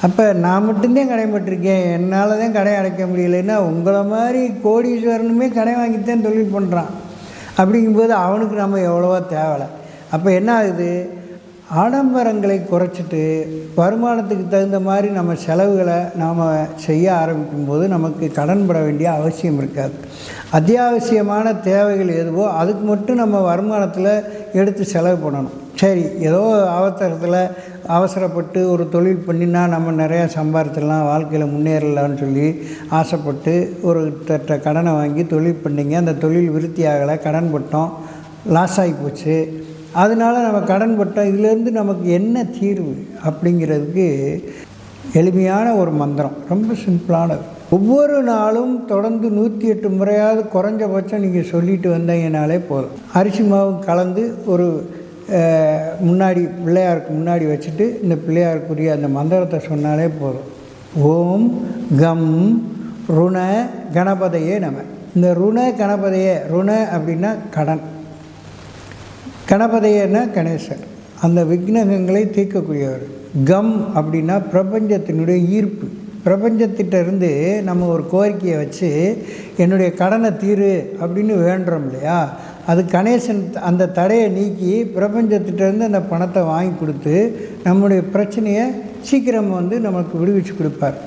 அப்போ நான் மட்டும்தான் கடைப்பட்டிருக்கேன், என்னால் தான் கடை அடைக்க முடியலைன்னா உங்களை மாதிரி கோடீஸ்வரனுமே கடை வாங்கித்தான் தொழில் பண்ணுறான். அப்படிங்கும்போது அவனுக்கு நம்ம எவ்வளவோ தேவலை. அப்போ என்ன ஆகுது, ஆடம்பரங்களை குறைச்சிட்டு வருமானத்துக்கு தகுந்த மாதிரி நம்ம செலவுகளை நாம் செய்ய ஆரம்பிக்கும்போது நமக்கு கடன் பட வேண்டிய அவசியம் இருக்காது. அத்தியாவசியமான தேவைகள் எதுவோ அதுக்கு மட்டும் நம்ம வருமானத்தில் எடுத்து செலவு பண்ணணும். சரி, ஏதோ அவசரப்பட்டு ஒரு தொழில் பண்ணினா நம்ம நிறையா சம்பாதிச்சிடலாம், வாழ்க்கையில் முன்னேறலான்னு சொல்லி ஆசைப்பட்டு ஒரு கடனை வாங்கி தொழில் பண்ணிங்க, அந்த தொழில் விருத்தி ஆகலை, கடன் பட்டோம், லாஸ் ஆகி போச்சு. அதனால் நம்ம கடன் பட்டோம். இதிலேருந்து நமக்கு என்ன தீர்வு அப்படிங்கிறதுக்கு எளிமையான ஒரு மந்திரம், ரொம்ப சிம்பிளானது. ஒவ்வொரு நாளும் தொடர்ந்து 108 முறையாவது குறைஞ்சபட்சம் நீங்கள் சொல்லிட்டு வந்தீங்கனாலே போதும். அரிசி மாவு கலந்து ஒரு பிள்ளையாருக்கு முன்னாடி வச்சுட்டு இந்த பிள்ளையாருக்குரிய அந்த மந்திரத்தை சொன்னாலே போதும். ஓம் கம் ருண கணபதையே நம. இந்த ருண கணபதையே, ருண அப்படின்னா கடன், கணபதையன்னா கணேசர், அந்த விக்னங்களை தீர்க்கக்கூடியவர். கம் அப்படின்னா பிரபஞ்சத்தினுடைய ஈர்ப்பு. பிரபஞ்சத்திட்டேருந்து நம்ம ஒரு கோரிக்கையை வச்சு என்னுடைய கடனை தீரு அப்படின்னு வேண்டுறோம் இல்லையா, அது கணேசன் அந்த தடையை நீக்கி பிரபஞ்சத்திட்டேருந்து அந்த பணத்தை வாங்கி கொடுத்து நம்முடைய பிரச்சனையை சீக்கிரம் நமக்கு விடுவிச்சு கொடுப்பார்.